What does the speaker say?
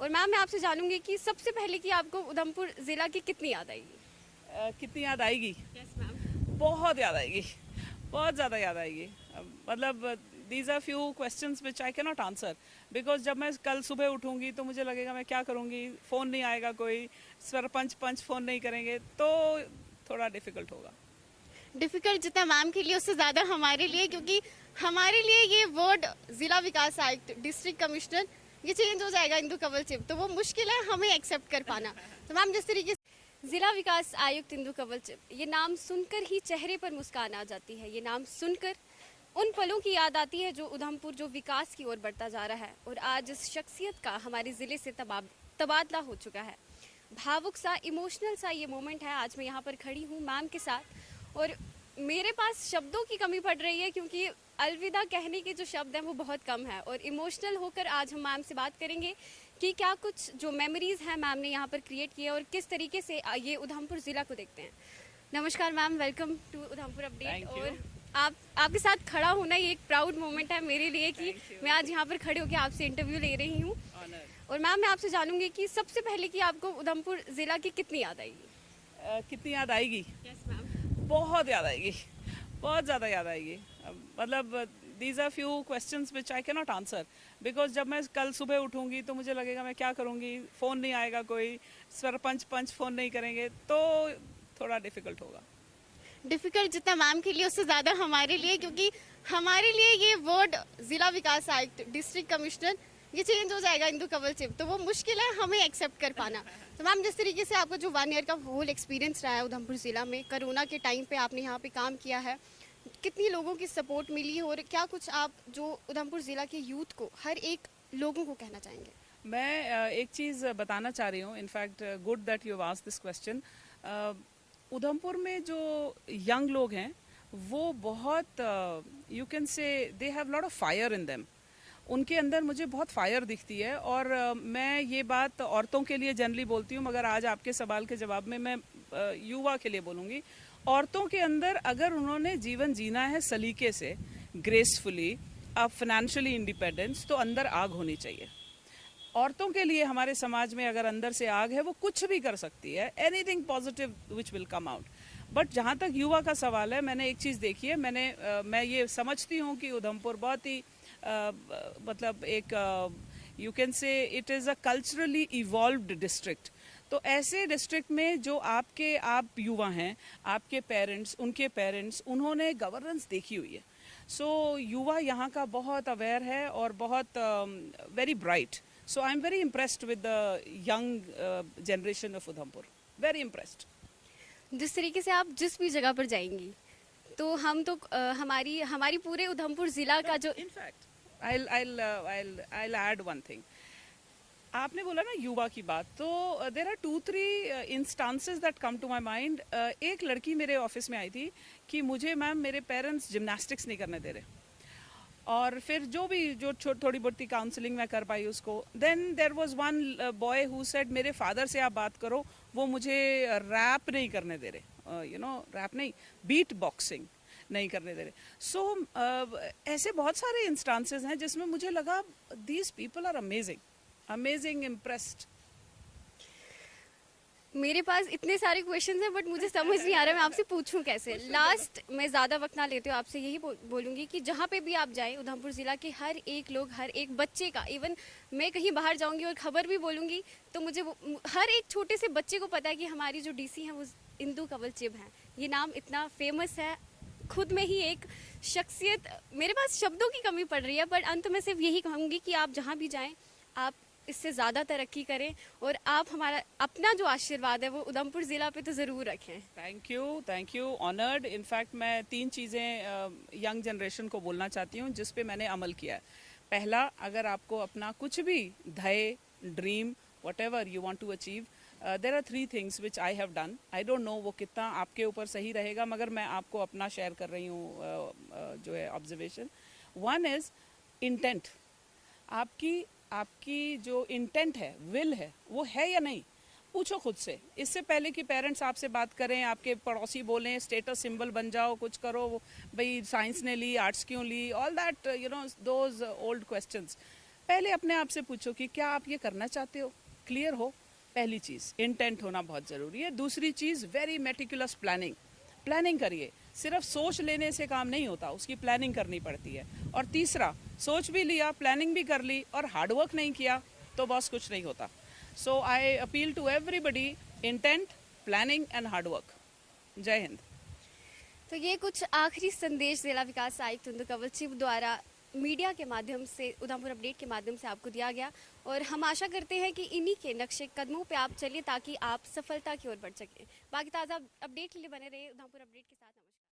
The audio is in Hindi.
और मैम मैं आपसे जानूंगी कि सबसे पहले कि आपको उधमपुर ज़िला की कितनी याद आएगी? कितनी याद आएगी? Yes ma'am. बहुत याद आएगी, बहुत ज़्यादा याद आएगी। मतलब these are few questions which I can not answer, because जब मैं कल सुबह उठूंगी तो मुझे लगेगा मैं क्या करूंगी, फ़ोन नहीं आएगा, कोई सरपंच पंच फ़ोन नहीं करेंगे, तो थोड़ा डिफ़िकल्ट होगा। डिफिकल्ट जितना मैम के लिए उससे ज़्यादा हमारे लिए, क्योंकि हमारे लिए ये वर्ड ज़िला विकास आयुक्त, डिस्ट्रिक्ट कमिश्नर, ये चेंज हो जाएगा इंदु कंवल चिब, तो वो मुश्किल है हमें एक्सेप्ट कर पाना। तो मैम जिस तरीके से ज़िला विकास आयुक्त इंदु कंवल चिब, ये नाम सुनकर ही चेहरे पर मुस्कान आ जाती है। ये नाम सुनकर उन पलों की याद आती है जो उधमपुर जो विकास की ओर बढ़ता जा रहा है, और आज इस शख्सियत का हमारे ज़िले से तबादला हो चुका है। भावुक सा, इमोशनल सा ये मोमेंट है। आज मैं यहाँ पर खड़ी हूँ मैम के साथ, और मेरे पास शब्दों की कमी पड़ रही है, क्योंकि अलविदा कहने के जो शब्द हैं वो बहुत कम है। और इमोशनल होकर आज हम मैम से बात करेंगे कि क्या कुछ जो मेमोरीज हैं मैम ने यहाँ पर क्रिएट किए और किस तरीके से ये उधमपुर ज़िला को देखते हैं। नमस्कार ma'am, welcome to Udhampur update. Thank you. और आपके साथ खड़ा होना ये एक प्राउड मोमेंट है मेरे लिए कि मैं आज यहाँ पर खड़े होकर आपसे इंटरव्यू ले रही हूँ। और मैम मैं आपसे जानूंगी कि सबसे पहले कि आपको उधमपुर ज़िला की कितनी याद आएगी? कितनी याद आएगी? Yes ma'am. बहुत याद आएगी, बहुत ज़्यादा याद आएगी। मतलब these are few questions which I can not answer, because जब मैं कल सुबह उठूंगी तो मुझे लगेगा मैं क्या करूंगी, फ़ोन नहीं आएगा, कोई सरपंच पंच फ़ोन नहीं करेंगे, तो थोड़ा डिफ़िकल्ट होगा। डिफिकल्ट जितना मैम के लिए उससे ज़्यादा हमारे लिए, क्योंकि हमारे लिए ये वर्ड ज़िला विकास आयुक्त, डिस्ट्रिक्ट कमिश्नर, ये चेंज हो जाएगा इंदु कंवल चिब, तो वो मुश्किल है हमें एक्सेप्ट कर पाना। तो मैम जिस तरीके से आपका जो 1 ईयर का होल एक्सपीरियंस रहा है उधमपुर ज़िला में, कोरोना के टाइम पे आपने यहाँ पे काम किया है, कितनी लोगों की सपोर्ट मिली, और क्या कुछ आप जो उधमपुर ज़िला के यूथ को, हर एक लोगों को कहना चाहेंगे? मैं एक चीज़ बताना चाह रही हूँ। In fact good that you asked this question. Udhampur में जो यंग लोग हैं वो बहुत, you can say they have lot of fire in them. उनके अंदर मुझे बहुत फायर दिखती है, और मैं ये बात औरतों के लिए जनरली बोलती हूँ, मगर आज आपके सवाल के जवाब में मैं युवा के लिए बोलूँगी। औरतों के अंदर अगर उन्होंने जीवन जीना है सलीके से, ग्रेसफुली, फाइनेंशियली इंडिपेंडेंस, तो अंदर आग होनी चाहिए। औरतों के लिए हमारे समाज में अगर अंदर से आग है, वो कुछ भी कर सकती है, anything positive which will come out. But जहाँ तक युवा का सवाल है, मैंने एक चीज़ देखी है, मैं ये समझती हूँ कि उधमपुर बहुत ही मतलब एक, you can say it is a culturally evolved district. तो ऐसे डिस्ट्रिक्ट में जो आप युवा हैं, आपके पेरेंट्स, उनके पेरेंट्स, उन्होंने गवर्नेंस देखी हुई है। सो युवा यहाँ का बहुत अवेयर है और बहुत very bright. So I'm very impressed with the young generation of Udhampur. Very impressed. जिस तरीके से आप जिस भी जगह पर जाएंगी, तो हम तो हमारी पूरे उधमपुर ज़िला का जो, In fact, I'll add one thing. आपने बोला ना युवा की बात, तो there are 2-3 instances that come to my mind. एक लड़की मेरे ऑफिस में आई थी कि मुझे मैम मेरे पेरेंट्स जिम्नास्टिक्स नहीं करने दे रहे, और फिर जो थोड़ी बहुत काउंसलिंग मैं कर पाई उसको। Then there was one boy who said मेरे फादर से आप बात करो, वो मुझे रैप नहीं करने दे रहे, रैप नहीं, बीट बॉक्सिंग नहीं करने दे रहे। सो ऐसे बहुत सारे इंस्टांसेस हैं जिसमें मुझे लगा these people are amazing, amazing, impressed. मेरे पास इतने सारे क्वेश्चंस हैं बट मुझे समझ नहीं आ रहा मैं आपसे पूछूं कैसे। लास्ट, मैं ज़्यादा वक्त ना लेते हुए आपसे यही बोलूँगी कि जहाँ पे भी आप जाएं उधमपुर ज़िला के हर एक लोग, हर एक बच्चे का, इवन मैं कहीं बाहर जाऊँगी और ख़बर भी बोलूँगी तो मुझे हर एक छोटे से बच्चे को पता है कि हमारी जो डीसी हैं वो इंदु कंवल चिब हैं। ये नाम इतना फेमस है, खुद में ही एक शख्सियत। मेरे पास शब्दों की कमी पड़ रही है, बट अंत में सिर्फ यही कहूँगी कि आप जहाँ भी जाएँ आप इससे ज़्यादा तरक्की करें, और आप हमारा अपना जो आशीर्वाद है वो उधमपुर ज़िला पे तो ज़रूर रखें। Thank you, honoured. इनफैक्ट मैं 3 चीज़ें यंग जनरेशन को बोलना चाहती हूँ जिस पे मैंने अमल किया है। पहला, अगर आपको अपना कुछ भी ध्येय, dream, whatever you want to achieve, there are 3 things which I have done. I don't know वो कितना आपके ऊपर सही रहेगा, मगर मैं आपको अपना शेयर कर रही हूँ जो है ऑब्जर्वेशन। One is intent. आपकी जो इंटेंट है, विल है, वो है या नहीं, पूछो खुद से। इससे पहले कि पेरेंट्स आपसे बात करें, आपके पड़ोसी बोलें, स्टेटस सिंबल बन जाओ, कुछ करो, भाई साइंस ने ली, आर्ट्स क्यों ली, all that, those old questions. पहले अपने आप से पूछो कि क्या आप ये करना चाहते हो, क्लियर हो। पहली चीज़ इंटेंट होना बहुत ज़रूरी है। दूसरी चीज़ वेरी मेटिकुलस प्लानिंग, प्लानिंग करिए। सिर्फ सोच लेने से काम नहीं होता, उसकी प्लानिंग करनी पड़ती है। और तीसरा, सोच भी लिया, प्लानिंग भी कर ली और हार्डवर्क नहीं किया तो बस कुछ नहीं होता। So I appeal to everybody, intent, planning and hard work. जय हिंद। तो ये कुछ आखिरी संदेश जिला विकास आयुक्त इंदु कंवल चिब द्वारा मीडिया के माध्यम से, उधमपुर अपडेट के माध्यम से आपको दिया गया, और हम आशा करते हैं कि इन्हीं के नक्शे कदमों पे आप चलिए ताकि आप सफलता की ओर बढ़ सकें। बाकी ताज़ा अपडेट के लिए बने रहिए उधमपुर अपडेट के साथ।